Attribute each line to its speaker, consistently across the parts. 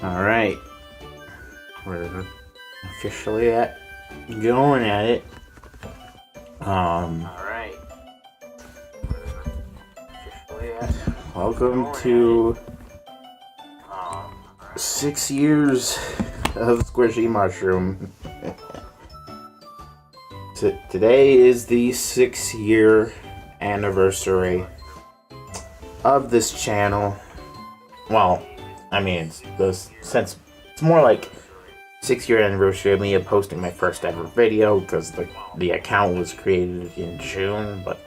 Speaker 1: Alright, we're officially going at it. Alright, welcome to 6 years of Squishy Mushroom. Today is the 6-year anniversary of this channel. Well, I mean, since it's more like 6-year anniversary of me posting my first ever video, because the account was created in June, but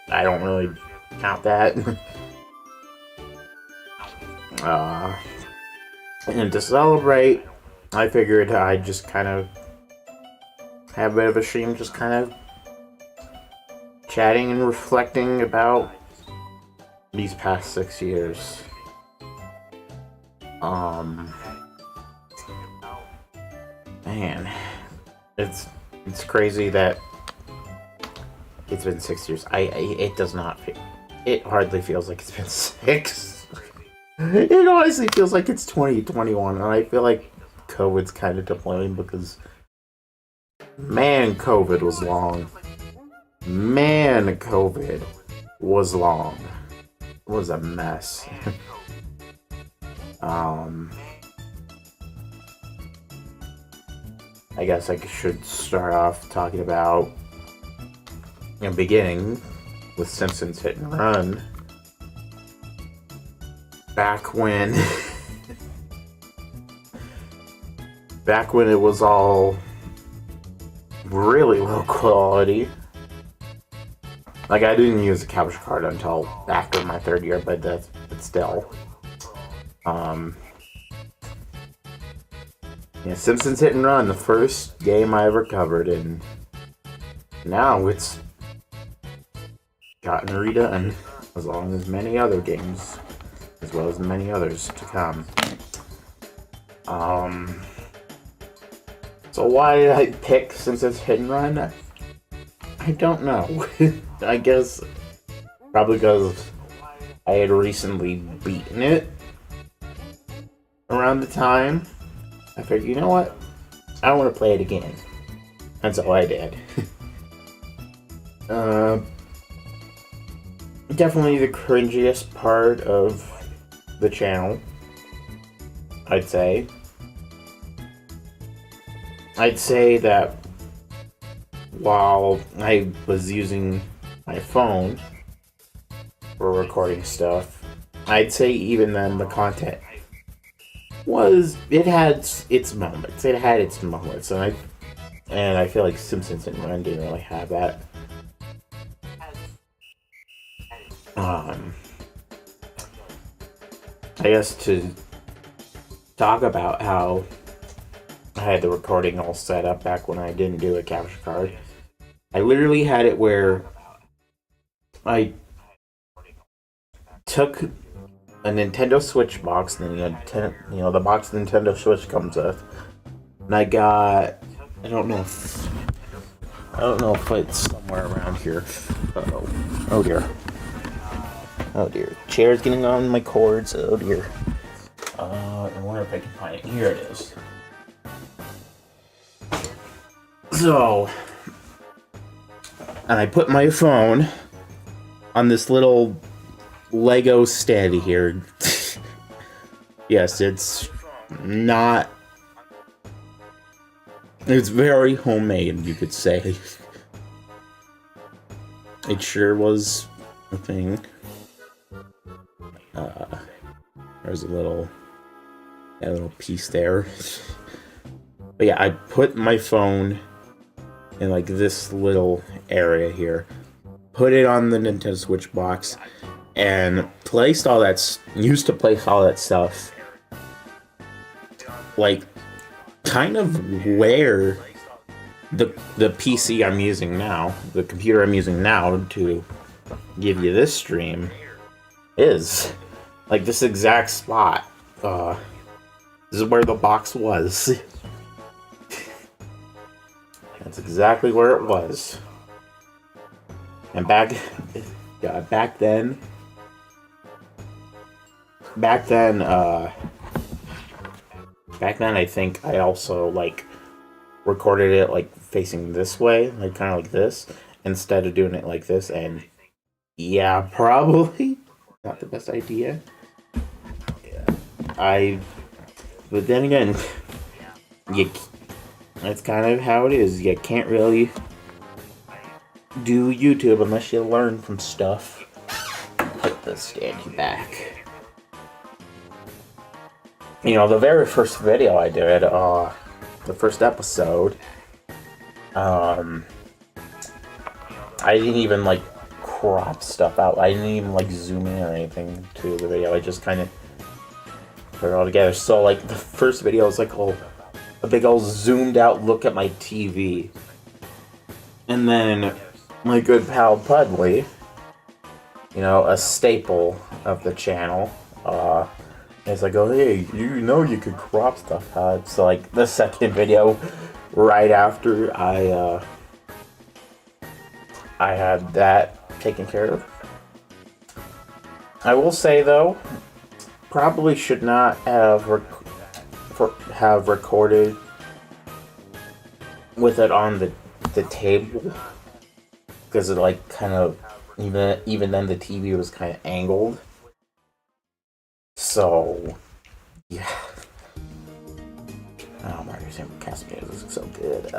Speaker 1: I don't really count that. And to celebrate, I figured I'd just kind of have a bit of a stream, just kind of chatting and reflecting about these past 6 years. Man, it's crazy that it's been 6 years. It does not feel, it hardly feels like it's been 6. It honestly feels like it's 2021, and I feel like COVID's kind of to blame because, man, COVID was long. Man, COVID was long. It was a mess. I guess I should start off talking about, beginning with Simpsons Hit and Run. Back when it was all really low quality. Like, I didn't use a capture card until after my 3rd year, but still. Yeah, Simpsons Hit and Run, the first game I ever covered, and now it's gotten redone, as long as many other games, as well as many others to come. So why did I pick Simpsons Hit and Run? I don't know. I guess probably because I had recently beaten it around the time. I figured, you know what? I want to play it again. And so I did. Definitely the cringiest part of the channel, I'd say. I'd say that while I was using my phone for recording stuff, I'd say even then the content it had its moments. It had its moments, and I feel like Simpsons and Run didn't really have that. I guess to talk about how I had the recording all set up back when I didn't do a capture card. I literally had it where I took a Nintendo Switch box, and then the box the Nintendo Switch comes with, and I got, I don't know if it's somewhere around here. Oh dear, chair's getting on my cords. Oh dear. I wonder if I can find it. Here it is. So, and I put my phone on this little Lego stand here. Yes, it's very homemade, you could say. It sure was a thing. There's a little piece there. But yeah, I put my phone in like this little area here, put it on the Nintendo Switch box, and used to place all that stuff like kind of where the PC I'm using now, the computer I'm using now to give you this stream is. Like this exact spot. This is where the box was. That's exactly where it was. And back then, back then I think I also like recorded it like facing this way, like kind of like this, instead of doing it like this. And yeah, probably not the best idea. But then again, you, that's kind of how it is. You can't really do YouTube unless you learn from stuff. Put the stand back. You know, the very first video I did, the first episode, I didn't even like crop stuff out. I didn't even like zoom in or anything to the video. I just kind of put it all together. So like the first video was like a big old zoomed out look at my TV, and then my good pal Pudley, you know, a staple of the channel, is like, oh hey, you know you could crop stuff out. So like the second video, right after I had that taken care of. I will say though, probably should not have recorded with it on the table, because it like kind of even then the TV was kind of angled. So yeah. Oh, Mario Sam Casimir is so good.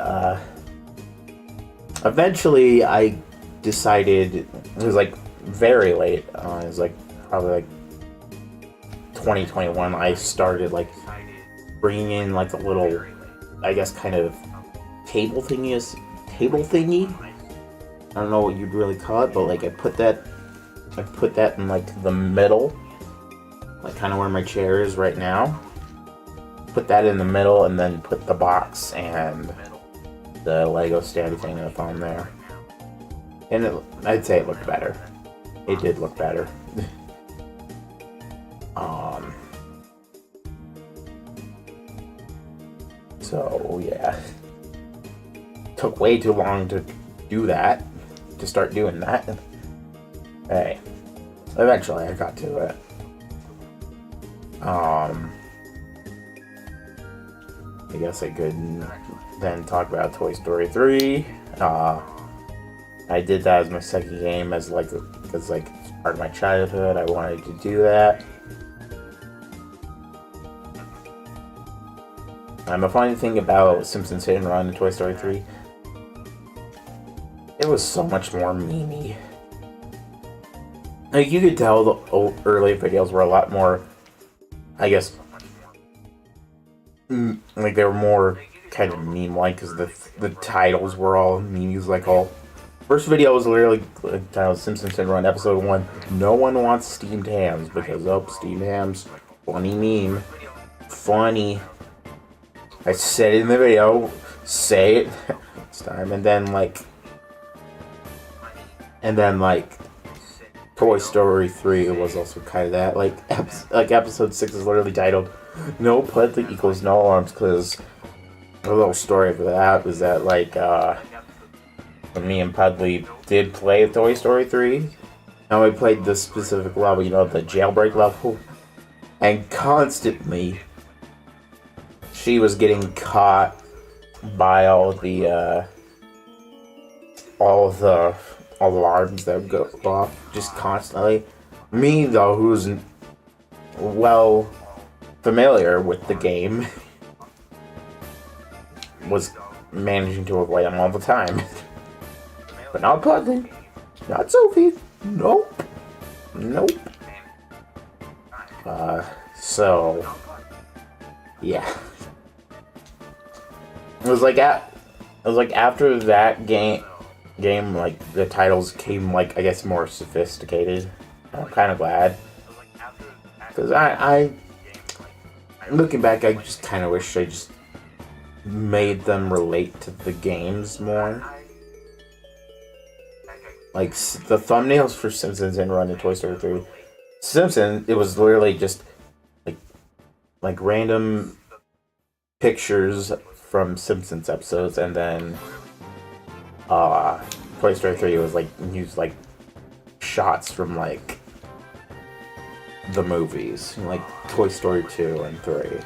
Speaker 1: Eventually I decided, it was like very late, it was like probably like 2021, I started like bringing in like a little, I guess, kind of table thingy. I don't know what you'd really call it, but like I put that in like the middle, like kind of where my chair is right now. Put that in the middle, and then put the box and the Lego standy thing in the phone there. And I'd say it looked better. It did look better. So yeah, took way too long to do that, to start doing that. Hey, eventually I got to it. I guess I could then talk about Toy Story 3. I did that as my second game, as like part of my childhood. I wanted to do that. A funny thing about Simpsons Hit and Run and Toy Story 3, it was so much more memey. Like, you could tell the early videos were a lot more, I guess, like they were more kind of meme-like, because the titles were all memes. Like, first video was literally titled Simpsons Hit and Run Episode 1. No one wants steamed hams, because steamed hams, funny meme, funny. I said it in the video, say it this time, and then Toy Story 3 was also kind of that. Like episode 6 is literally titled "No Pudley equals no arms," because a little story for that was that when me and Pudley did play Toy Story 3, and we played this specific level, you know, the jailbreak level, and constantly she was getting caught by all the alarms that would go off just constantly. Me, though, who's well familiar with the game, was managing to avoid them all the time. But not Pudley, not Sophie, nope. So yeah. It was like after that game, like the titles came, like, I guess, more sophisticated. I'm kind of glad, because I looking back, I just kind of wish I just made them relate to the games more. Like the thumbnails for Simpsons and Run and Toy Story 3. Simpsons, it was literally just like random pictures from Simpsons episodes, and then Toy Story 3 was like used like shots from like the movies, like Toy Story 2 and 3.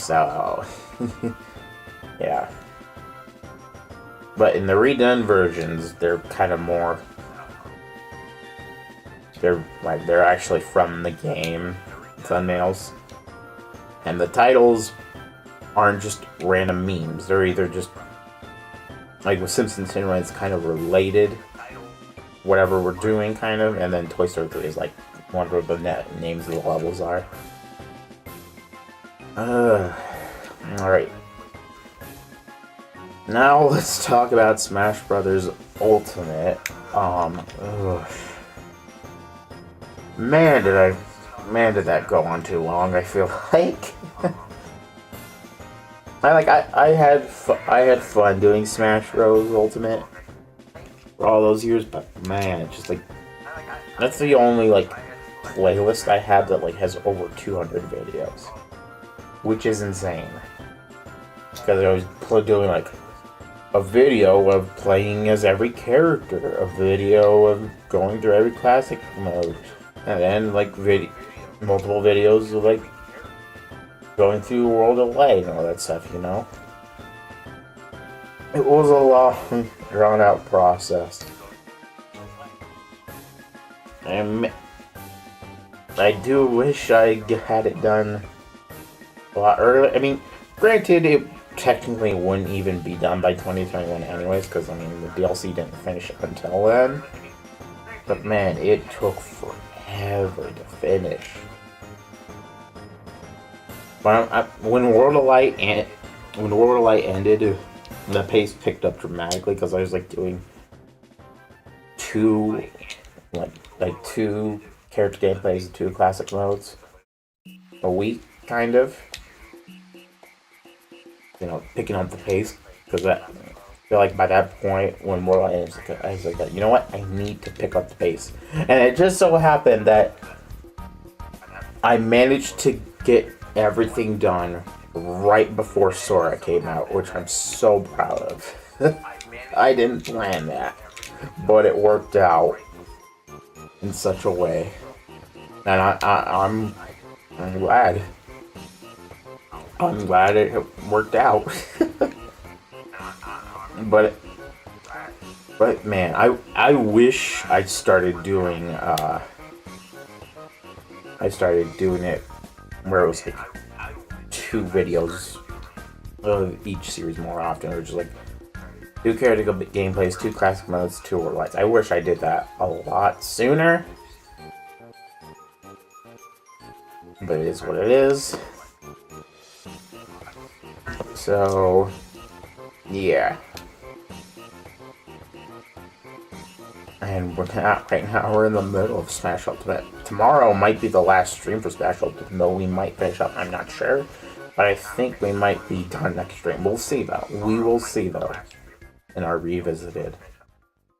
Speaker 1: So, yeah. But in the redone versions, they're kind of more... They're actually from the game thumbnails. And the titles aren't just random memes. They're either just... Like with Simpsons 10 it's kind of related. Whatever we're doing, kind of. And then Toy Story 3 is like one of the names of the levels are. Alright. Now let's talk about Smash Brothers Ultimate. Man, did that go on too long, I feel like. I had fun doing Smash Bros. Ultimate for all those years, but man, it's just like, that's the only like playlist I have that like has over 200 videos, which is insane. Because I was doing like a video of playing as every character, a video of going through every classic mode, and then like multiple videos of like going through World of Light and all that stuff, you know? It was a long, drawn-out process. And I do wish I had it done a lot earlier. I mean, granted, it technically wouldn't even be done by 2021 anyways, because, I mean, the DLC didn't finish until then. But, man, it took forever to finish. But when World of Light ended, the pace picked up dramatically because I was like doing two character gameplays, 2 classic modes a week, kind of. You know, picking up the pace because I feel like by that point when World of Light ended, I was like, you know what, I need to pick up the pace, and it just so happened that I managed to get everything done right before Sora came out, which I'm so proud of. I didn't plan that, but it worked out in such a way, and I'm glad. I'm glad it worked out. but man, I wish I started doing it where it was like 2 videos of each series more often, or just like 2 character gameplays, 2 classic modes, 2 World Lights. I wish I did that a lot sooner, but it is what it is. So, yeah. And right now we're in the middle of Smash Ultimate. Tomorrow might be the last stream for Smash Ultimate, though we might finish up, I'm not sure. But I think we might be done next stream. We'll see, though. We will see, though. In our revisited.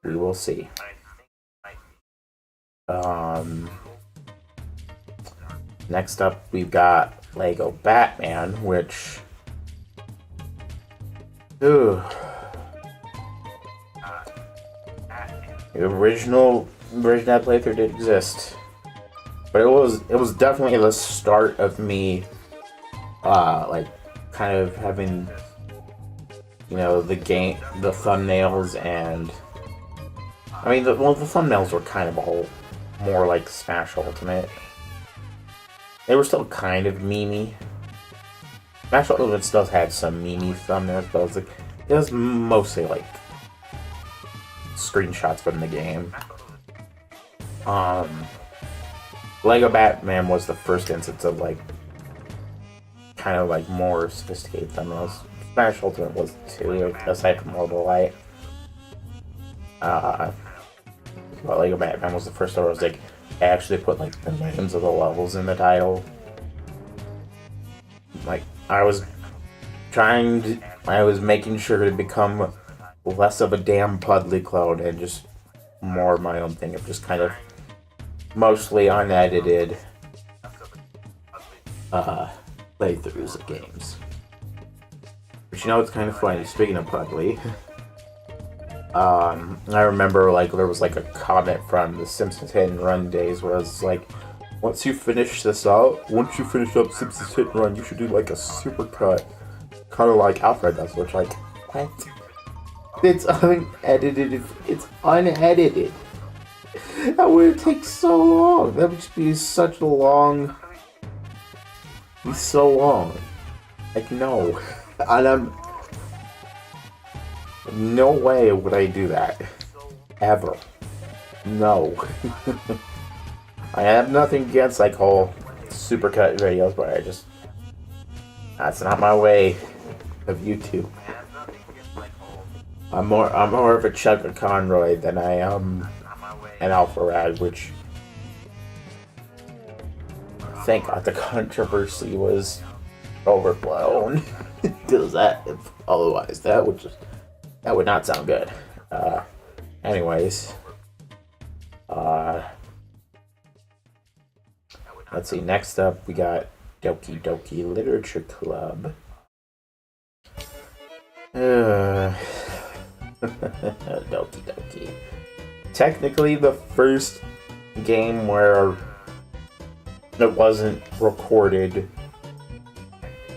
Speaker 1: We will see. Next up, we've got Lego Batman, which... Ooh. The original playthrough did exist, but it was definitely the start of me, like, kind of having, you know, the thumbnails, and I mean, the thumbnails were kind of all more like Smash Ultimate. They were still kind of memey. Smash Ultimate still had some memey thumbnails, but it was mostly like screenshots from the game. Lego Batman was the first instance of like kind of like more sophisticated thumbnails. Smash Ultimate was too, aside from World of Light. But Lego Batman was the first one where I was like, I actually put like the names of the levels in the title. Like I was making sure to become less of a damn Pudley clone and just more of my own thing of just kind of mostly unedited playthroughs of games. But you know, it's kind of funny, speaking of Pudley, I remember like there was like a comment from the Simpsons Hit and Run days where it's like, once you finish this out, once you finish up Simpsons Hit and Run, you should do like a supercut, kind of like Alfred does, which like, what? It's unedited. It's unedited. That would take so long. That would just be such a long. Be so long. Like no, and no way would I do that. Ever. No. I have nothing against like whole supercut videos, but that's not my way of YouTube. I'm more of a Chuck Conroy than I am an Alpharad, which thank God the controversy was overblown. Because otherwise that would not sound good. Anyways, let's see. Next up, we got Doki Doki Literature Club. Doki Doki. Technically, the first game where it wasn't recorded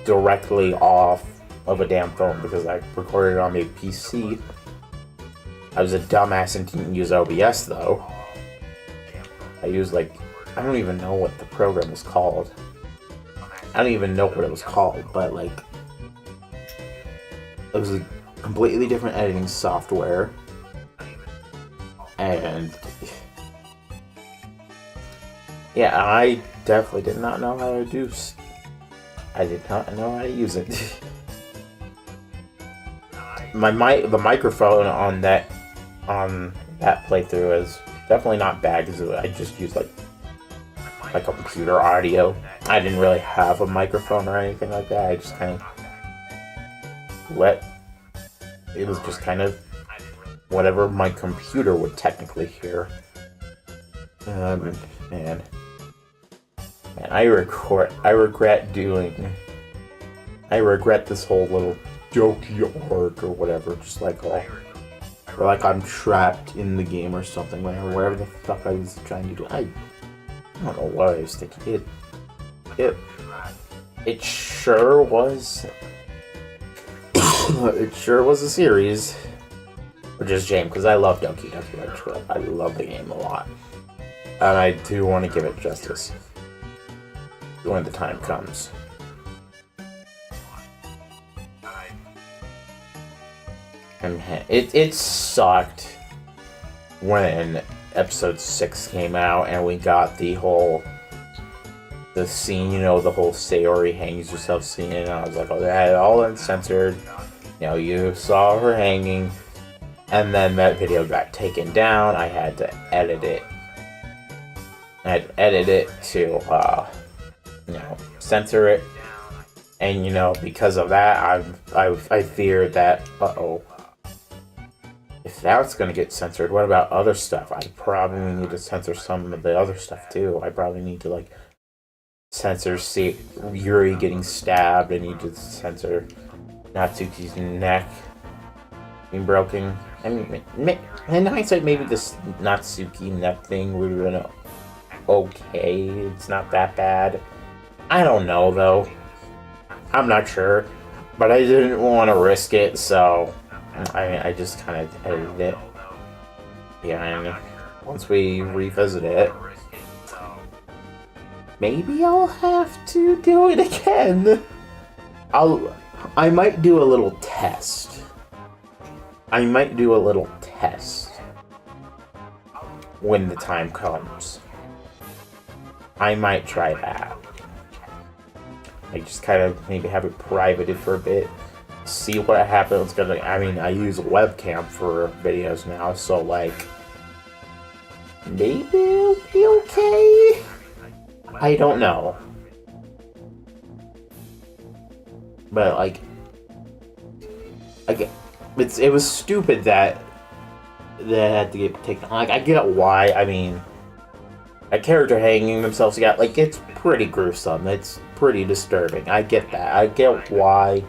Speaker 1: directly off of a damn phone, because I recorded it on my PC. I was a dumbass and didn't use OBS though. I used I don't even know what the program was called. I don't even know what it was called, but it was a completely different editing software. And yeah, I definitely did not know how to do. I did not know how to use it. The microphone on that playthrough is definitely not bad, because I just used like computer audio. I didn't really have a microphone or anything like that. I just kind of it was just kind of whatever my computer would technically hear. Man, I regret this whole little jokey arc or whatever. Just or I'm trapped in the game or something. Whatever the fuck I was trying to do. I don't know what I was thinking. It sure was. It sure was a series. Which is a shame, because I love Doki Doki Literature Club. I love the game a lot. And I do want to give it justice when the time comes. And it sucked when episode 6 came out and we got the scene, the whole Sayori hangs herself scene, and I was like, oh, they had it all uncensored. You saw her hanging, and then that video got taken down. I had to edit it. I had to edit it to, censor it. And, because of that, I fear that, if that's gonna get censored, what about other stuff? I probably need to censor some of the other stuff, too. I probably need to, censor Yuri getting stabbed. I need to censor Natsuki's neck being broken. I mean, in hindsight, maybe this Natsuki neck thing would have been okay. It's not that bad. I don't know, though. I'm not sure. But I didn't want to risk it, so I just kind of edited it. Yeah, and once we revisit it, maybe I'll have to do it again. I might do a little test. When the time comes. I might try that. I just kind of maybe have it privated for a bit. See what happens. I use a webcam for videos now, so maybe it'll be okay. I don't know. But it was stupid that had to get taken. I get why. I mean, a character hanging themselves. It's pretty gruesome. It's pretty disturbing. I get that. I get why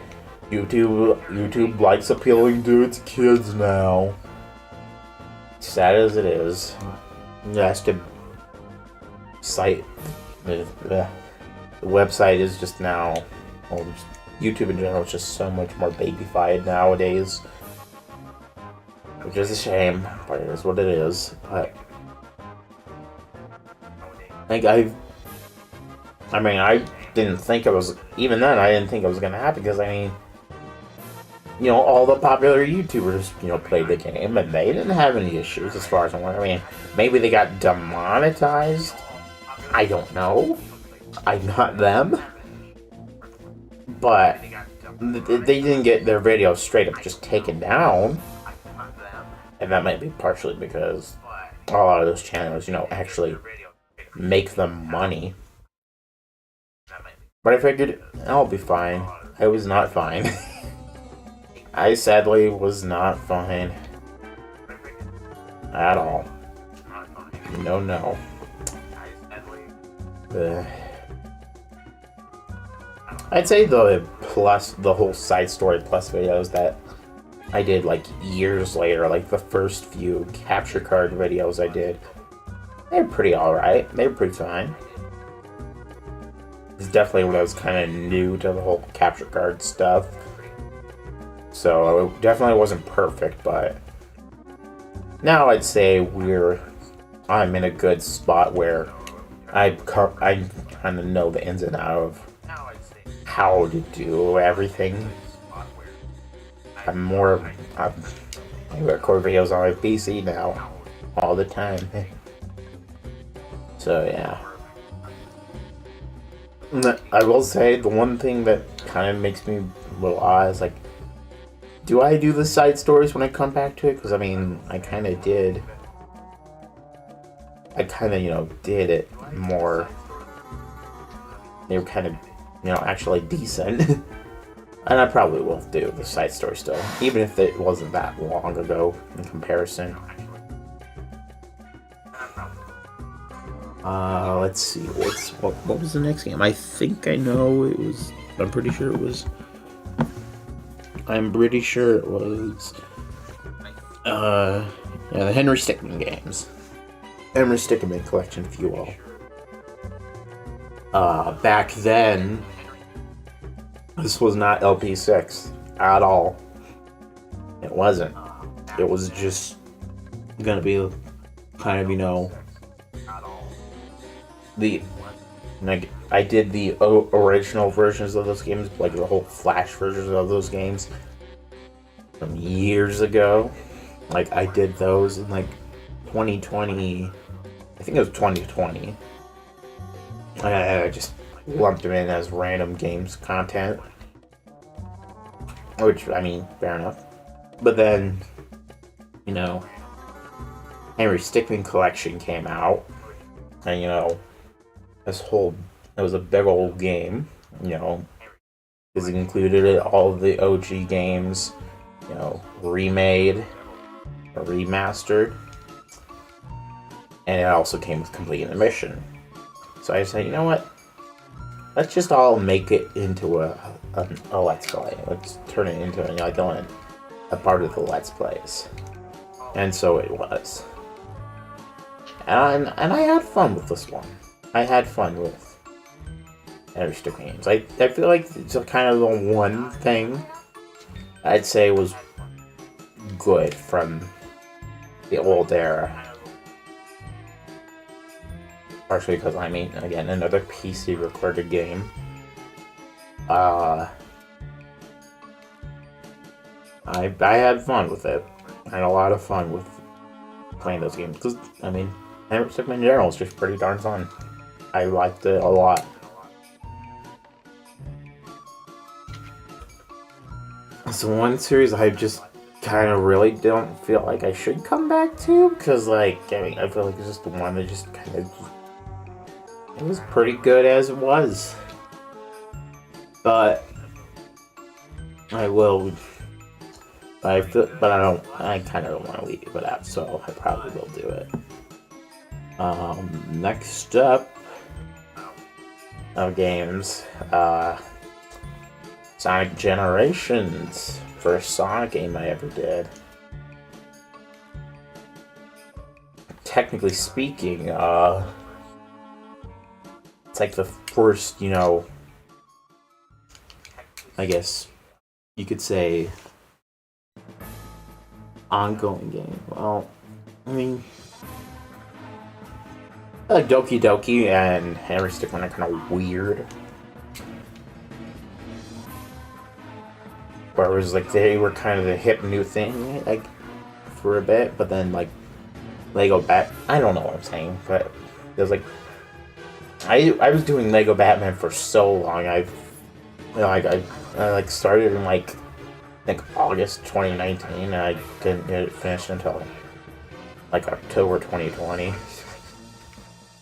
Speaker 1: YouTube likes appealing to its kids now. Sad as it is, it has to cite The website is just now, well, YouTube in general is just so much more babyfied nowadays, which is a shame, but it is what it is. But like I didn't think it was, even then I didn't think it was gonna happen, because I mean, you know, all the popular YouTubers, you know, played the game and they didn't have any issues as far as I'm aware. I mean, maybe they got demonetized. I don't know. I'm not them. But they didn't get their videos straight up just taken down. And that might be partially because a lot of those channels, you know, actually make them money. But I figured I'll be fine. I was not fine. I sadly was not fine. At all. No. I'd say the whole side story plus videos that I did like years later, like the first few capture card videos I did, they were pretty alright. They were pretty fine. It's definitely when I was kind of new to the whole capture card stuff. So it definitely wasn't perfect, but now I'd say I'm in a good spot where I kind of know the ins and outs of how to do everything. I record videos on my PC now all the time. So yeah. I will say the one thing that kind of makes me a little odd is like, do I do the side stories when I come back to it? Because I mean, I kind of did. I kind of, you know, did it more. They were kind of, you know, actually decent. And I probably will do the side story still, even if it wasn't that long ago in comparison. Let's see, what was the next game? I think I know it was. I'm pretty sure it was. Yeah, the Henry Stickmin games. Henry Stickmin collection, if you will. Back then, this was not LP6 at all. It wasn't. It was just gonna be kind of, you know, I did the original versions of those games, like the whole Flash versions of those games from years ago. Like, I did those in like 2020. I think it was 2020. I just lumped them in as random games content, which, I mean, fair enough. But then, you know, Henry Stickmin Collection came out, and, you know, it was a big old game, you know, because it included all of the OG games, you know, remade or remastered, and it also came with complete mission. So I said, you know what? Let's just all make it into a Let's Play. Let's turn it into a part of the Let's Plays. And so it was. And I had fun with this one. I had fun with Henry Stickmin games. I feel like it's kind of the one thing I'd say was good from the old era. Partially because, I mean, again, another PC recorded game. I had fun with it. I had a lot of fun with playing those games. Because, I mean, Henry Stickmin in general is just pretty darn fun. I liked it a lot. So one series I just kind of really don't feel like I should come back to, because, like, I mean, I feel like it's just the one that just kind of... It was pretty good as it was. But I will... I kind of don't want to leave it out, so I probably will do it. Next up of games, Sonic Generations, first Sonic game I ever did. Technically speaking, it's like the first, you know, I guess you could say ongoing game. Well, I mean, Doki Doki and Hammer Stick Run are kind of weird. Where it was like they were kind of the hip new thing, like for a bit, but then like Lego Bat. I don't know what I'm saying, but it was like I was doing Lego Batman for so long. I like started in like I think August 2019, and I didn't get it finished until like October 2020.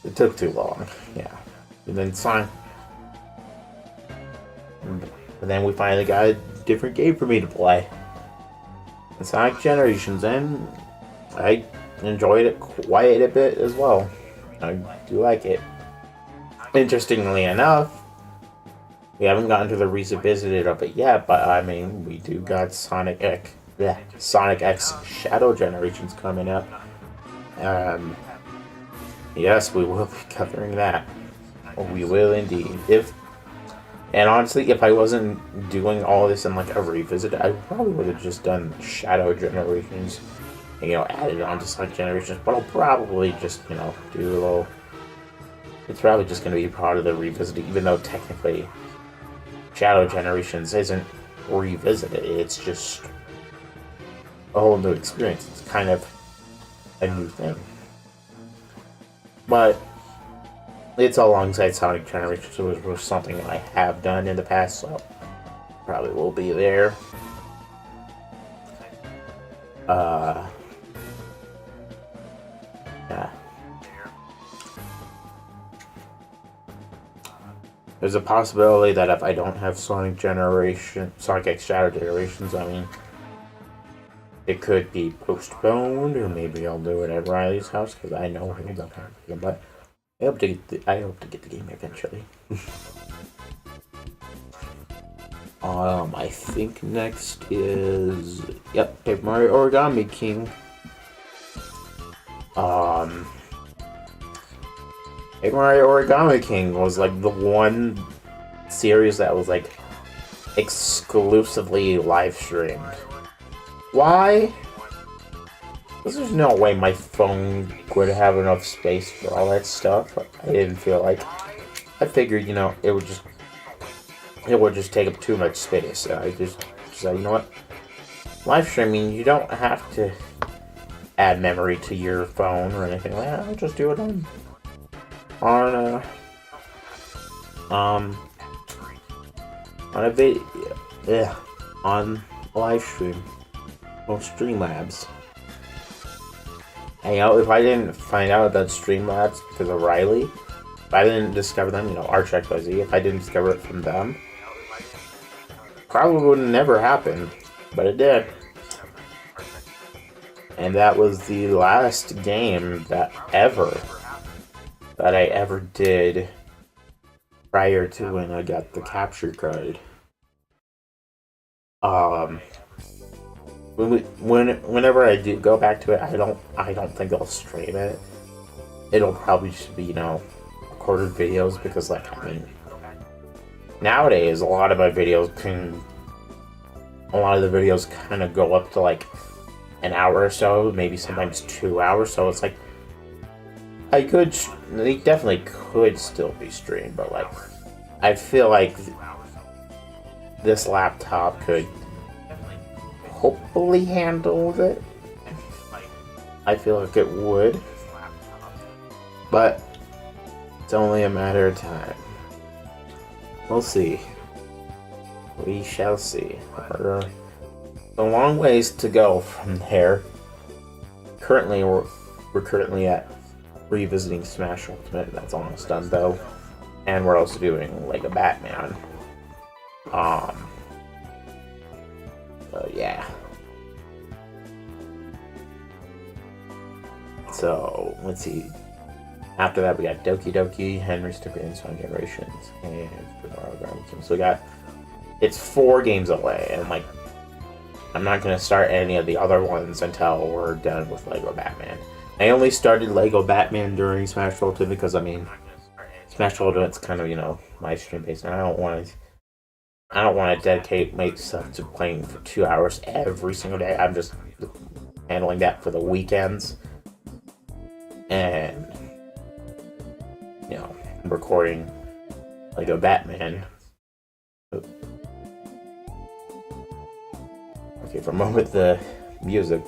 Speaker 1: It took too long, yeah. And then and then we finally got a different game for me to play. And Sonic Generations, and I enjoyed it quite a bit as well. I do like it. Interestingly enough, we haven't gotten to the revisited of it yet, but I mean, we do got Sonic X Shadow Generations coming up. Yes, we will be covering that. We will indeed. And honestly, if I wasn't doing all this in like a revisit, I probably would have just done Shadow Generations, and, you know, added on to Sonic Generations. But I'll probably just, you know, do a little. It's probably just going to be part of the revisit, even though technically Shadow Generations isn't revisited. It's just a whole new experience. It's kind of a new thing. But it's alongside Sonic Generations, which was something I have done in the past, so probably will be there. Yeah. There's a possibility that if I don't have Sonic X Shadow Generations, I mean, it could be postponed, or maybe I'll do it at Riley's house, because I know he'll be happy, but I hope to get the game eventually. I think next is Paper Mario Origami King. Paper Mario Origami King was like the one series that was like exclusively live streamed. Why? Because there's no way my phone would have enough space for all that stuff. I didn't feel like. I figured, you know, it would just take up too much space. So I just said, you know what? Live streaming, you don't have to add memory to your phone or anything like that. I'll just do it on a video, on live stream, on Streamlabs. Hey, if I didn't find out about Streamlabs because of Riley, if I didn't discover them, you know, ArchXYZ, if I didn't discover it from them, probably would have never happened, but it did. And that was the last game that I ever did prior to when I got the capture card. Whenever I do go back to it, I don't think I'll stream it. It'll probably just be, you know, recorded videos, because, like, I mean, nowadays a lot of the videos kind of go up to like an hour or so, maybe sometimes 2 hours. So it's like they definitely could still be streamed, but like I feel like this laptop could hopefully handle it. I feel like it would, but it's only a matter of time. We'll see. We shall see. We're a long ways to go from there. Currently, we're currently at revisiting Smash Ultimate. That's almost done though, and we're also doing Lego Batman. So yeah. So let's see. After that, we got Doki Doki, Henry Sticker, and Sonic Generations, and so we got. It's 4 games away, and like, I'm not gonna start any of the other ones until we're done with Lego Batman. I only started Lego Batman during Smash Ultimate because, I mean, Smash Ultimate's kind of, live stream based, and I don't want to dedicate myself to playing for 2 hours every single day. I'm just handling that for the weekends, and recording Lego Batman. Okay, for a moment the music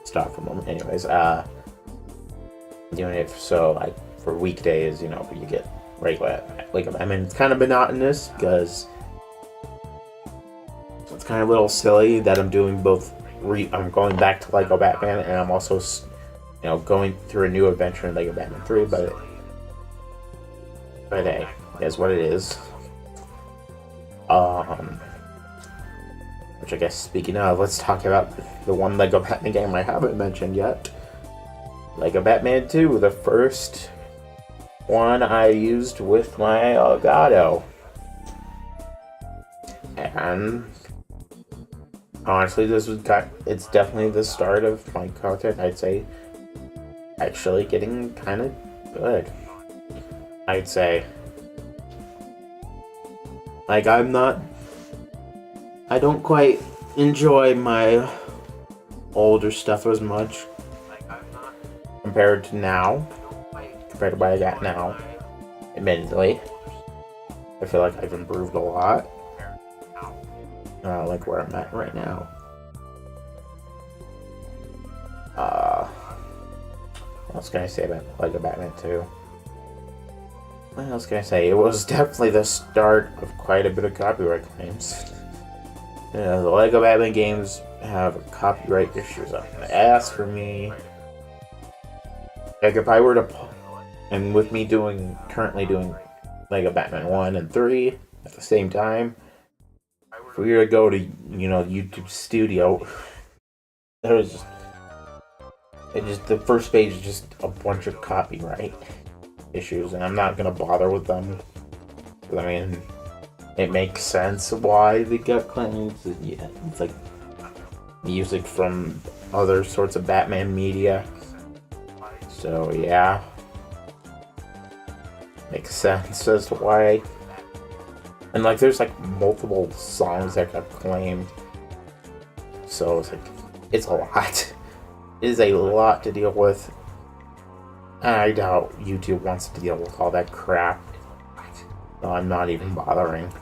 Speaker 1: stopped for a moment. Anyways, doing it so for weekdays, you get regular Lego Batman. It's kind of monotonous because it's kind of a little silly that I'm doing both. I'm going back to Lego Batman, and I'm also, going through a new adventure in Lego Batman 3. But hey, that's what it is. Which I guess, speaking of, let's talk about the one Lego Batman game I haven't mentioned yet. Lego Batman 2, the first one I used with my Elgato. And honestly, it's definitely the start of my content, I'd say, actually getting kind of good. I'd say. I don't quite enjoy my older stuff as much compared to what I got now. Admittedly, I feel like I've improved a lot. Like where I'm at right now. What else can I say about Lego Batman 2? What else can I say? It was definitely the start of quite a bit of copyright claims. The Lego Batman games have copyright issues up the ass for me. Like if I were to, and with me currently doing Lego Batman 1 and 3 at the same time, if we were to go to, YouTube Studio, the first page is just a bunch of copyright issues, and I'm not gonna bother with them. I mean, it makes sense why they got claims. Yeah, it's like music from other sorts of Batman media. So yeah, makes sense as to why. And there's multiple songs that got claimed. So it's a lot. It is a lot to deal with. And I doubt YouTube wants to deal with all that crap. So I'm not even bothering.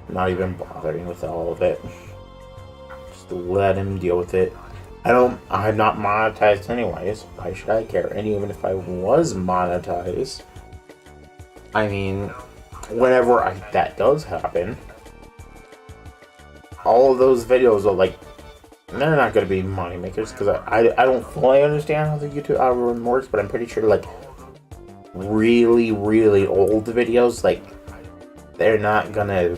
Speaker 1: With all of it. Just let him deal with it. I'm not monetized anyways. Why should I care? And even if I was monetized, I mean, whenever that does happen, all of those videos are they're not going to be money makers, because I don't fully understand how the YouTube algorithm works, but I'm pretty sure really, really old videos, they're not going to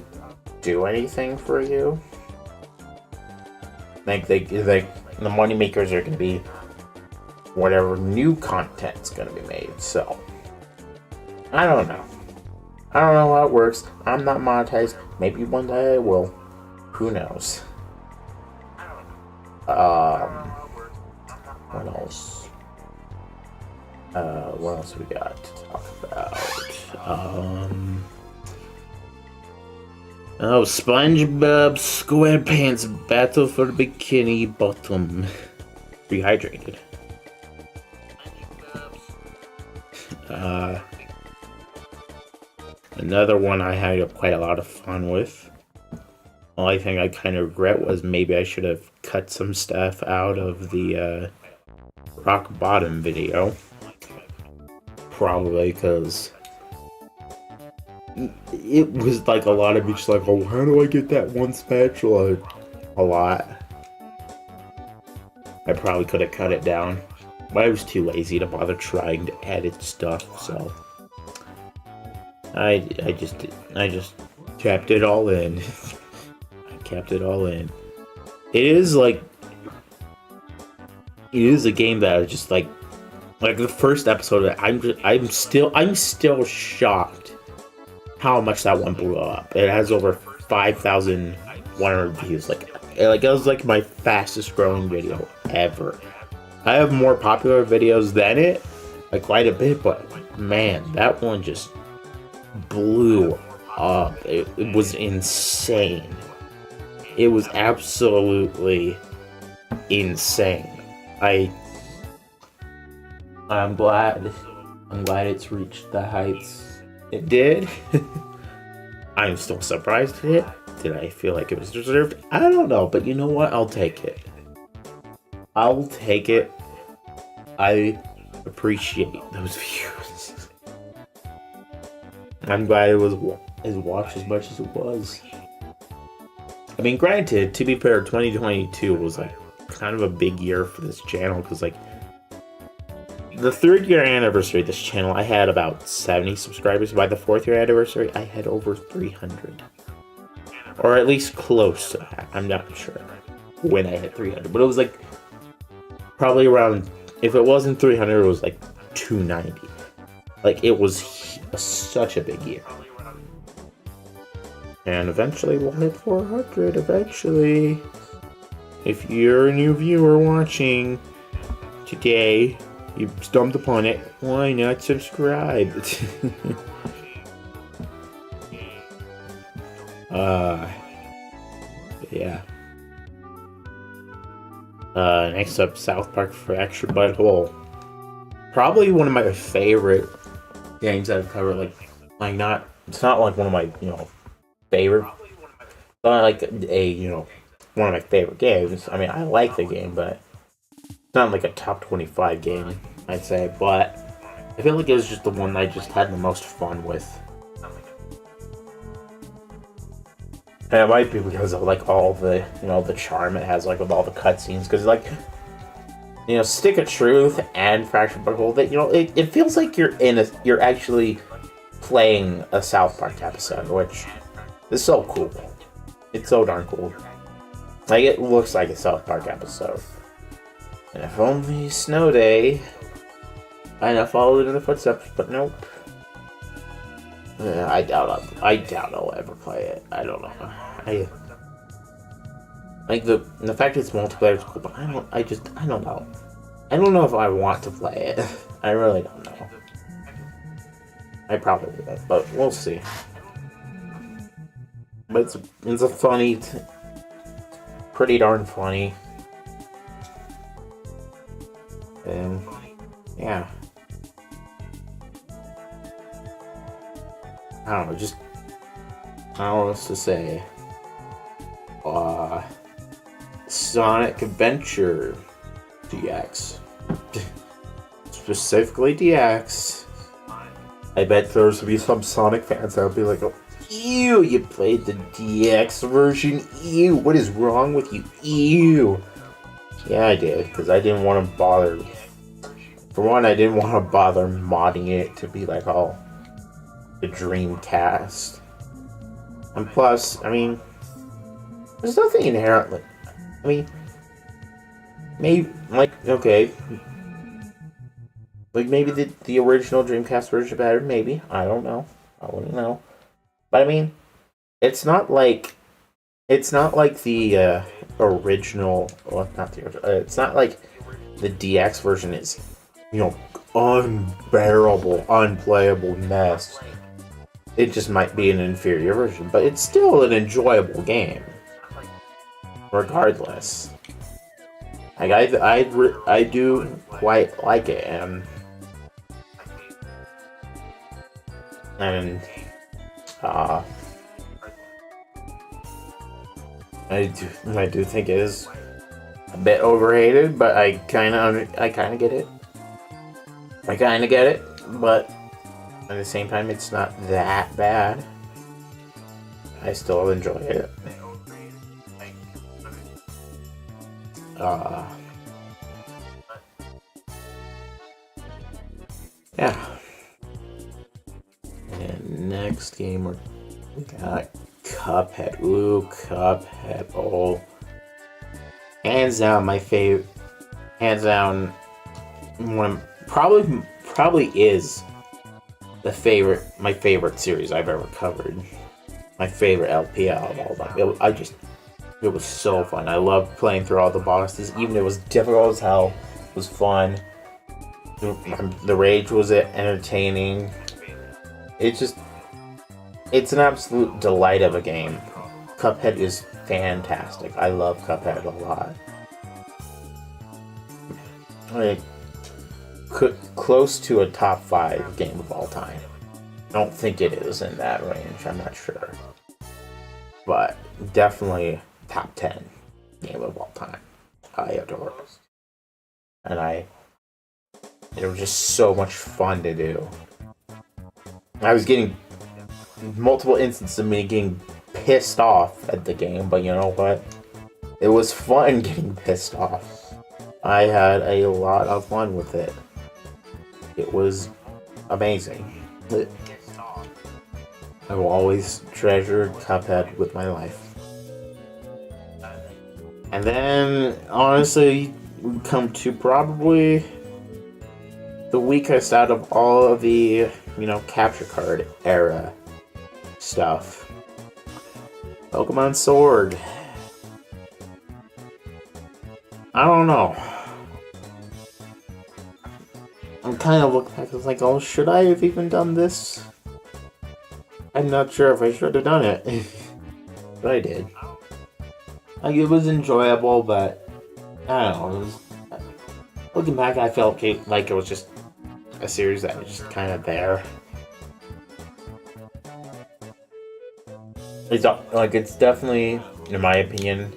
Speaker 1: do anything for you. The money makers are going to be whatever new content's going to be made. So I don't know how it works. I'm not monetized. Maybe one day I will. Who knows? What else? What else we got to talk about? SpongeBob SquarePants Battle for the Bikini Bottom. Rehydrated. Another one I had quite a lot of fun with. Only thing I kind of regret was maybe I should have cut some stuff out of the Rock Bottom video. Probably because it was a lot of me just oh, how do I get that one spatula? A lot. I probably could have cut it down, but I was too lazy to bother trying to edit stuff, so I just kept it all in. It is a game that is just like the first episode. I'm still shocked how much that one blew up. It has over 5,100 views. It was my fastest growing video ever. I have more popular videos than it, quite a bit, but man, that one just blew up. It was insane. It was absolutely insane. I'm glad it's reached the heights it did. I'm still surprised at it. Did I feel like it was deserved? I don't know, but you know what? I'll take it. I'll take it. I appreciate those views. I'm glad it was watched as much as it was. I mean, granted, to be fair, 2022 was like kind of a big year for this channel because like the 3rd year anniversary of this channel, I had about 70 subscribers. By the 4th year anniversary, I had over 300. Or at least close to that. I'm not sure when I hit 300. But it was like probably around, if it wasn't 300, it was like 290. Like, it was such a big year. And eventually we'll hit 400, eventually. If you're a new viewer watching today, you stumbled upon it, why not subscribe? Yeah. Next up, South Park Fractured Butthole. Probably one of my favorite games that I've covered. It's not like one of my, favorite. It's not like one of my favorite games. I mean, I like the game, but it's not like a top 25 game, I'd say. But I feel like it was just the one I just had the most fun with. And it might be because of like all the the charm it has, like with all the cutscenes. Because like Stick of Truth and Fractured Butthole, that it feels like you're actually playing a South Park episode, which is so cool. It's so darn cool. Like, it looks like a South Park episode. And if only Snow Day kind of followed in the footsteps, but nope. I doubt I'll ever play it. I don't know. I like the fact it's multiplayer is cool, but I don't know. I don't know if I want to play it. I really don't know. I probably won't, but we'll see. But it's a funny, pretty darn funny, and yeah. I don't know, just, I don't know what else to say. Sonic Adventure DX. Specifically DX. I bet there's to be some Sonic fans that would be like, oh, ew, you played the DX version? Ew, what is wrong with you? Ew. Yeah, I did, because I didn't want to bother. For one, I didn't want to bother modding it to be like all the Dreamcast. And plus, I mean, there's nothing inherently. I mean, maybe, like, okay. Like, maybe the original Dreamcast version better, maybe. I don't know. I wouldn't know. But I mean, it's not like the original, well, not the original, it's not like the DX version is, unbearable, unplayable mess. It just might be an inferior version, but it's still an enjoyable game. Regardless. Like, I do quite like it, and I do think it is a bit overrated, but I kind of get it. But at the same time, it's not that bad. I still enjoy it. Yeah. And next game we got Cuphead. Ooh, Cuphead. Oh. Hands down, my favorite. Hands down, one probably is my favorite series I've ever covered. My favorite LPL of all time. It was so fun. I loved playing through all the bosses, even if it was difficult as hell. It was fun. The rage was entertaining. It's an absolute delight of a game. Cuphead is fantastic. I love Cuphead a lot. Like, close to a top 5 game of all time. I don't think it is in that range. I'm not sure. But definitely top 10 game of all time. I adore it. And it was just so much fun to do. I was getting multiple instances of me getting pissed off at the game, but you know what? It was fun getting pissed off. I had a lot of fun with it. It was amazing. I will always treasure Cuphead with my life. And then, honestly, we come to probably the weakest out of all of the, capture card era stuff. Pokemon Sword. I don't know. I'm kind of looking back, I was like, oh, should I have even done this? I'm not sure if I should have done it. But I did. Like, it was enjoyable, but I don't know. Looking back, I felt like it was just a series that was just kind of there. It's definitely, in my opinion,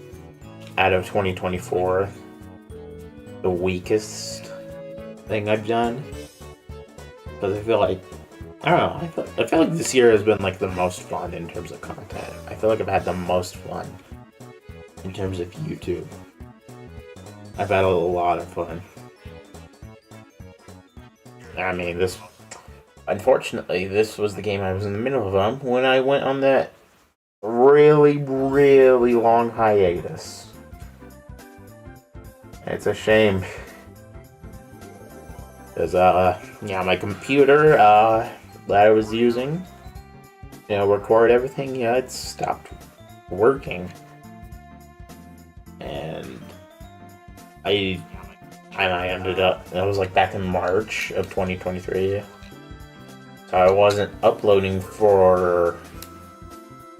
Speaker 1: out of 2024, the weakest thing I've done. Because I feel like, I don't know, I feel like this year has been like the most fun in terms of content. I feel like I've had the most fun in terms of YouTube. I've had a lot of fun. I mean, unfortunately, this was the game I was in the middle of when I went on that really, really long hiatus. It's a shame. Because, my computer, that I was using, record everything, it stopped working. And I ended up, that was like back in March of 2023. So I wasn't uploading for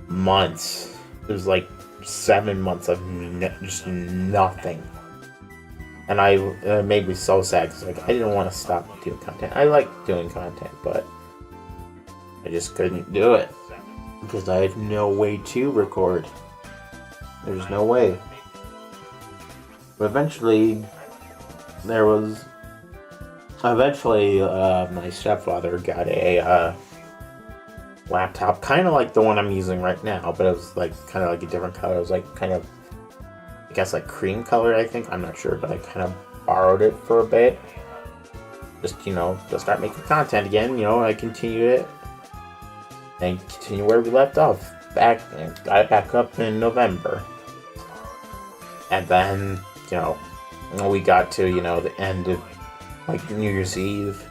Speaker 1: months. It was like 7 months of just nothing. And it made me so sad because I didn't want to stop doing content. I like doing content, but I just couldn't do it because I had no way to record. There's no way. But eventually, my stepfather got a laptop, kind of like the one I'm using right now, but it was like kind of like a different color. It was like kind of, I guess, like cream color, I think. I'm not sure, but I kind of borrowed it for a bit. Just, to start making content again. I continued it and continue where we left off. Got it back up in November. And then, we got to, the end of, like, New Year's Eve.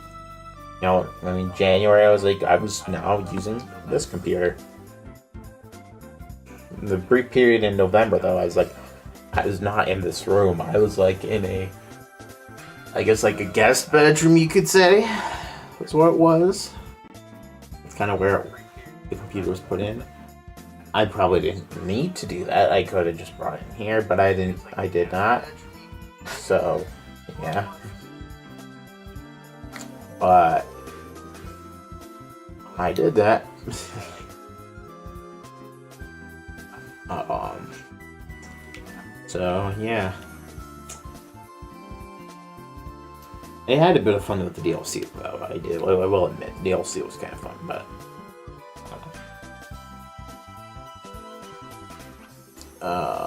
Speaker 1: January, I was now using this computer. The brief period in November, though, I was not in this room. I was, in I guess, a guest bedroom, you could say. That's what it was. It's kind of where the computer was put in. I probably didn't need to do that. I could have just brought it in here, but I did not. So, yeah. But I did that. So, yeah. It had a bit of fun with the DLC, though. I will admit, DLC was kind of fun, but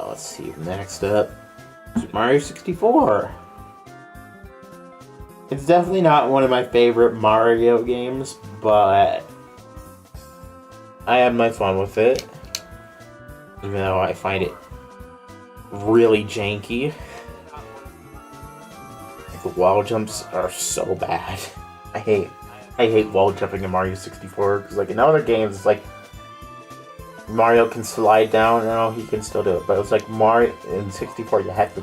Speaker 1: let's see. Next up, Super Mario 64. It's definitely not one of my favorite Mario games, but I had my fun with it. Even though I find it really janky. The wall jumps are so bad. I hate wall jumping in Mario 64 because, in other games, it's like Mario can slide down, he can still do it. But it was like Mario in 64, you had to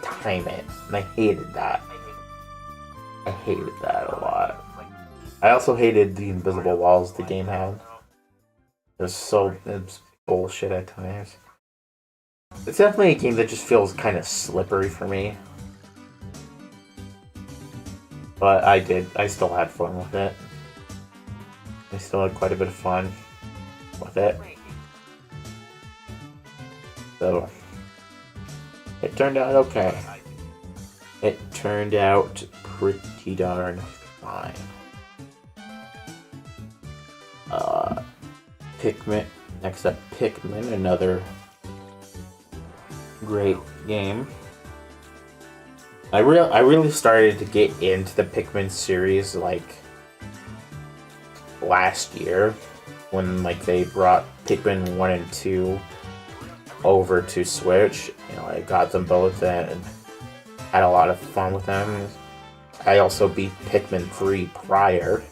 Speaker 1: time it, and I hated that. I hated that a lot. I also hated the invisible walls the game had. It's bullshit at times. It's definitely a game that just feels kind of slippery for me. But I still had fun with it. I still had quite a bit of fun with it. So, it turned out okay. It turned out pretty darn fine. Pikmin. Next up, Pikmin, another great game. I really started to get into the Pikmin series like last year when like they brought Pikmin 1 and 2 over to Switch. You know, I got them both and had a lot of fun with them. I also beat Pikmin 3 prior.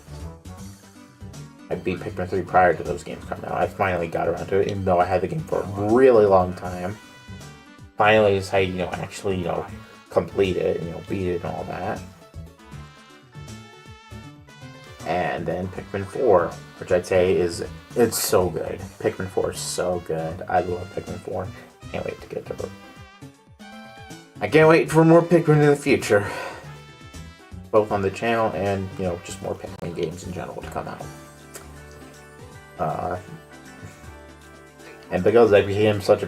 Speaker 1: I beat Pikmin 3 prior to those games coming out. I finally got around to it, even though I had the game for a really long time. Finally decided, actually, complete it, beat it and all that. And then Pikmin 4, which I'd say it's so good. Pikmin 4 is so good. I love Pikmin 4. Can't wait to get to it. I can't wait for more Pikmin in the future. Both on the channel and, just more Pikmin games in general to come out. And because I became such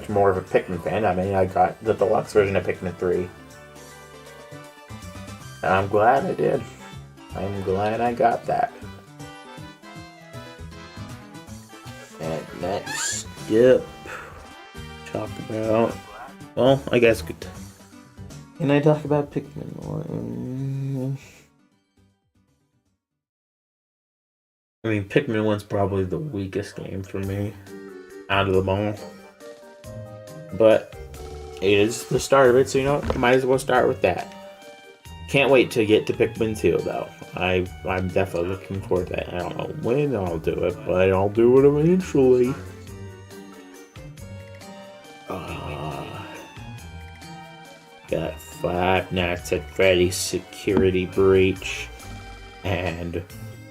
Speaker 1: more of a Pikmin fan, I got the deluxe version of Pikmin 3. And I'm glad I did. I'm glad I got that. And next up, talk about... Well, I guess... Can I talk about Pikmin 1? Pikmin 1's probably the weakest game for me out of them all. But it is the start of it, so might as well start with that. Can't wait to get to Pikmin 2, though. I'm definitely looking forward to that. I don't know when I'll do it, but I'll do it eventually. Got Five Nights at Freddy's Security Breach and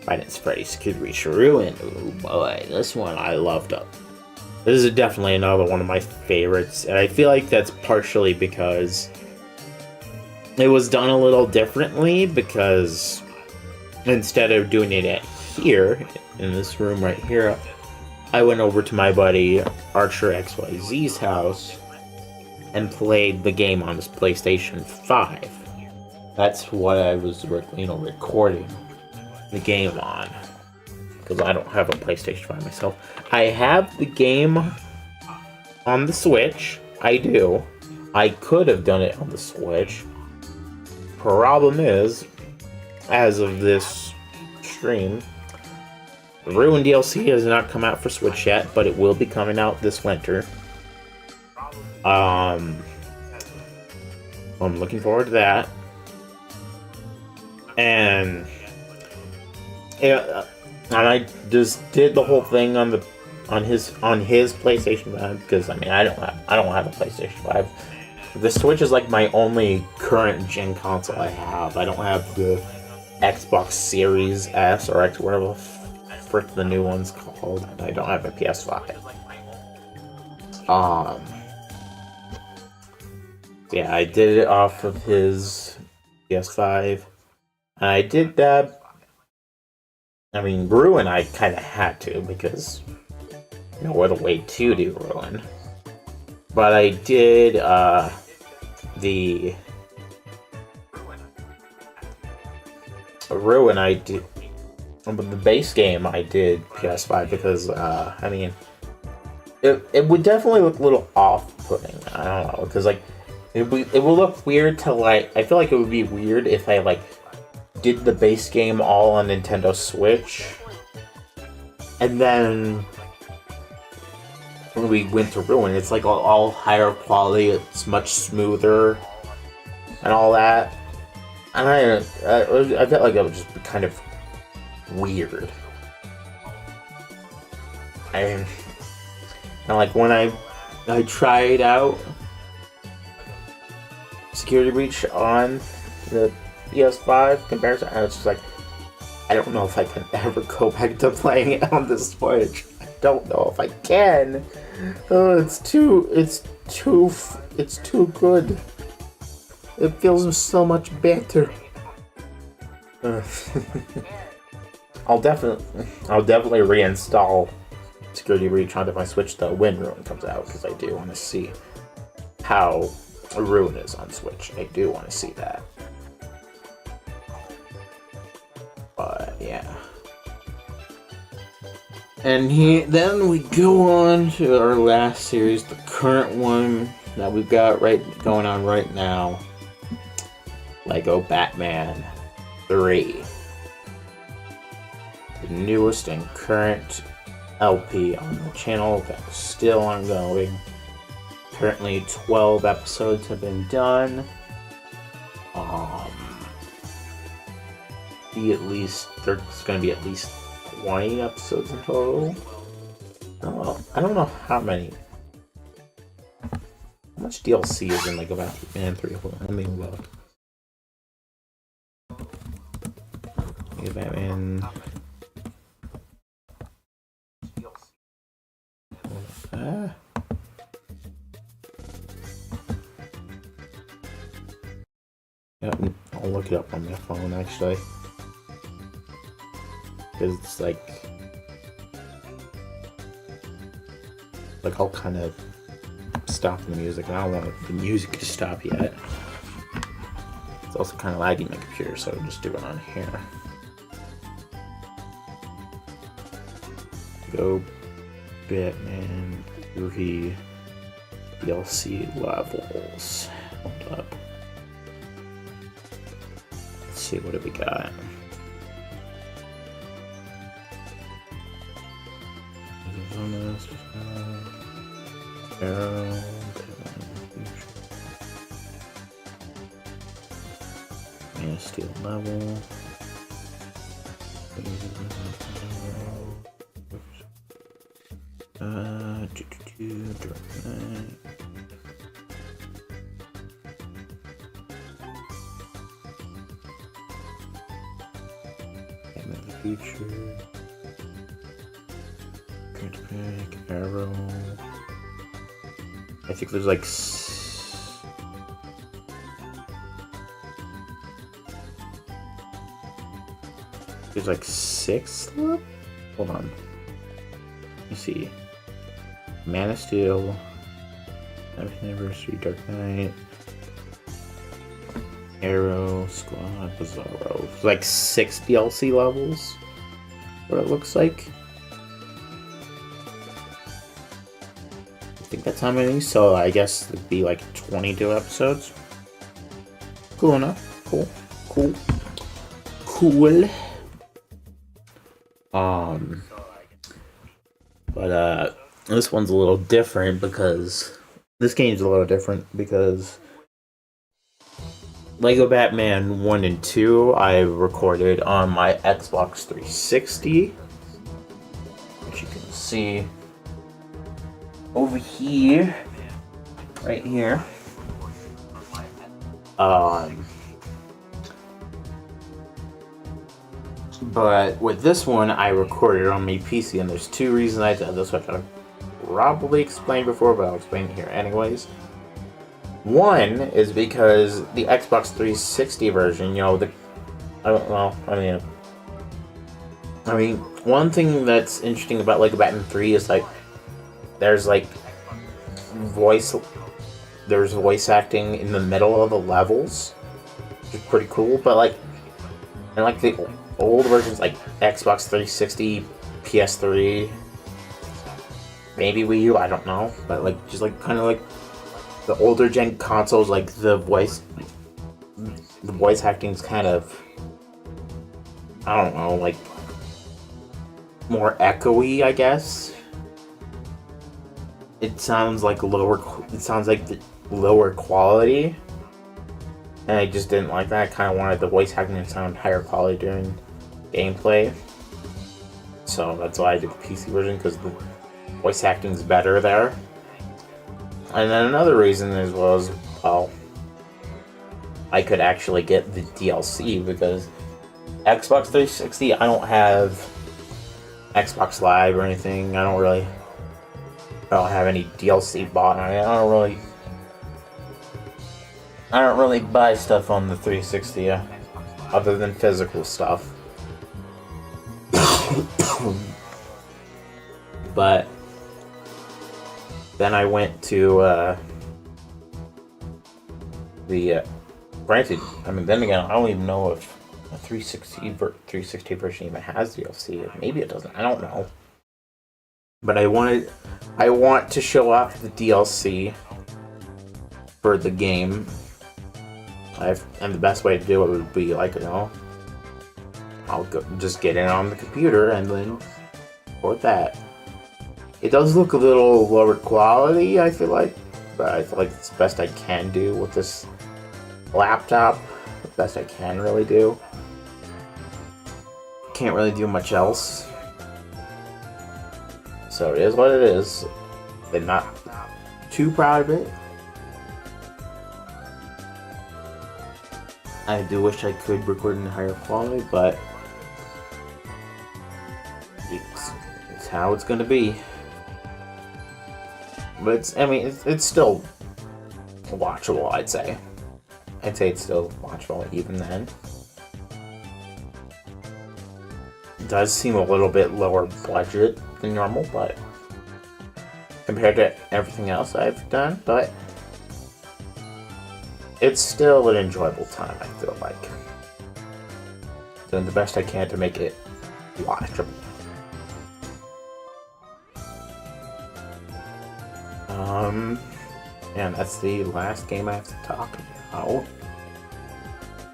Speaker 1: Five Nights at Freddy's Security Breach Ruin. Oh boy, this one I loved up. This is definitely another one of my favorites, and I feel like that's partially because it was done a little differently, because instead of doing it here, in this room right here, I went over to my buddy Archer XYZ's house and played the game on his PlayStation 5. That's what I was, recording the game on, because I don't have a PlayStation 5 myself. I have the game on the Switch. I do. I could have done it on the Switch. Problem is, as of this stream, the Ruin DLC has not come out for Switch yet, but it will be coming out this winter. I'm looking forward to that. And I just did the whole thing on his PlayStation 5, because I don't have a PlayStation 5. The Switch is like my only current gen console I have. I don't have the Xbox Series S or X, whatever the frick the new one's called. I don't have a PS5. Yeah, I did it off of his PS5. And I did that. Ruin I kind of had to, because what a way to do Ruin. But I did the Ruin I did, but the base game I did PS5, because it would definitely look a little off-putting. I don't know, because it will look weird to I feel like it would be weird if I did the base game all on Nintendo Switch, and then when we went to Ruin, it's all higher quality, it's much smoother, and all that. And I felt like that would just be kind of weird. And when I tried out Security Breach on the PS5 comparison, and it's just like, I don't know if I can ever go back to playing it on the Switch. I don't know if I can. Oh, it's too good. It feels so much better. I'll definitely reinstall Security Breach onto my Switch though when Ruin comes out, because I do want to see how Ruin is on Switch. I do want to see that. But yeah. And then we go on to our last series, the current one that we've got going on right now. Lego Batman 3. The newest and current LP on the channel that's still ongoing. Currently 12 episodes have been done. There's going to be at least 20 episodes in total. I don't know how many. How much DLC is in Lego Batman 3? Let me look. Lego Batman. Yeah, I'll look it up on my phone actually. Because it's like I'll kind of stop the music, and I don't want the music to stop yet. It's also kind of lagging my computer, so I'll just do it on here. Go Batman 3 DLC levels. Hold up. Let's see, what have we got? Arrow, Man of Steel level. Dark Knight. Batman of the Future. Pack, Arrow. I think there's like six left? Hold on. Let me see. Man of Steel, Anniversary, Dark Knight, Arrow, Squad, Bizarro. It's like 6 DLC levels. What it looks like. I think that's how many, so I guess it'd be like 22 episodes. Cool enough. Cool. But this one's a little different because Lego Batman 1 and 2 I recorded on my Xbox 360, which you can see over here, right here. But with this one, I recorded on my PC, and there's 2 reasons I did this, which I've probably explained before, but I'll explain it here anyways. One is because the Xbox 360 version, one thing that's interesting about Lego Batman 3 is like there's voice acting in the middle of the levels, which is pretty cool. But the old versions, like Xbox 360, PS3, maybe Wii U, I don't know, but kind of the older gen consoles, the voice acting's kind of, I don't know, more echoey, I guess. It sounds like lower quality, and I just didn't like that. I kind of wanted the voice acting to sound higher quality during gameplay, so that's why I did the PC version, because the voice acting's better there. And then another reason as well is, I could actually get the DLC, because Xbox 360, I don't have Xbox Live or anything. I don't have any DLC bought on it. I don't really buy stuff on the 360 other than physical stuff. But then I went to granted, I mean, then again, I don't even know if a 360 version even has DLC. Maybe it doesn't. I don't know. But I want to show off the DLC for the game. And the best way to do it would be like, I'll just get it on the computer and then record that. It does look a little lower quality, I feel like, but I feel like it's the best I can do with this laptop. The best I can really do. Can't really do much else. So it is what it is. I'm not too proud of it. I do wish I could record in higher quality, but it's how it's gonna be. But it's still watchable, I'd say. I'd say it's still watchable even then. It does seem a little bit lower budget than normal, but compared to everything else I've done, but it's still an enjoyable time, I feel like. Doing the best I can to make it watchable. And that's the last game I have to talk about.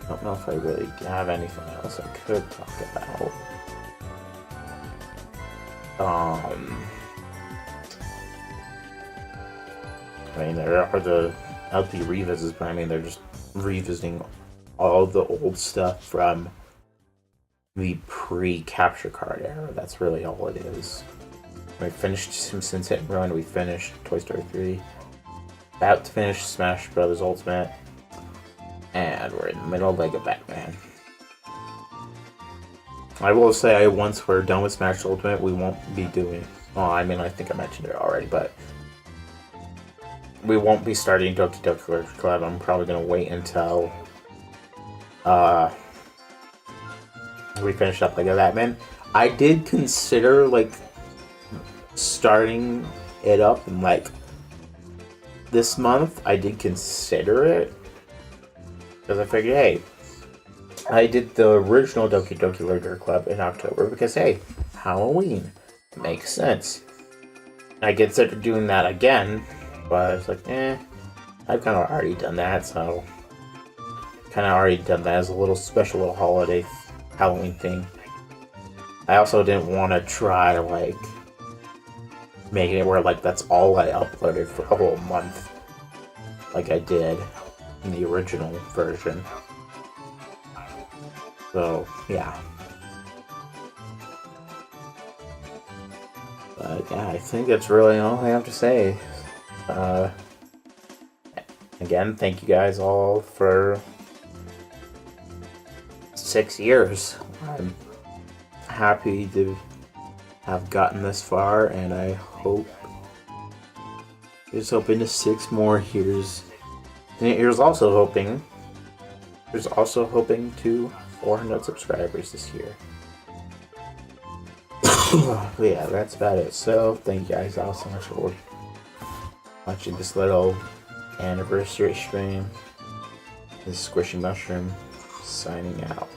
Speaker 1: I don't know if I really have anything else I could talk about. I mean, there are the LP revisits, but I mean, they're just revisiting all the old stuff from the pre-capture card era. That's really all it is. We finished Simpsons Hit and Run, we finished Toy Story 3, about to finish Smash Bros. Ultimate, and we're in the middle of Lego Batman. I will say, once we're done with Smash Ultimate, we won't be doing... Well, I mean, I think I mentioned it already, but we won't be starting Doki Doki Literature Club. I'm probably going to wait until we finish up Lego Batman. I did consider, starting it up in, this month. I did consider it, because I figured, hey, I did the original Doki Doki Literature Club in October because, hey, Halloween. Makes sense. I considered doing that again, but I was like, I've kind of already done that, so... as a little special little holiday Halloween thing. I also didn't want to try, making it where, that's all I uploaded for a whole month. Like I did in the original version. So, yeah. But, yeah, I think that's really all I have to say. Again, thank you guys all for 6 years. I'm happy to have gotten this far, and I hope hoping to 6 more years. And here's also hoping to 400 subscribers this year. But yeah, that's about it. So thank you guys all so much for watching this little anniversary stream. This is Squishy Mushroom signing out.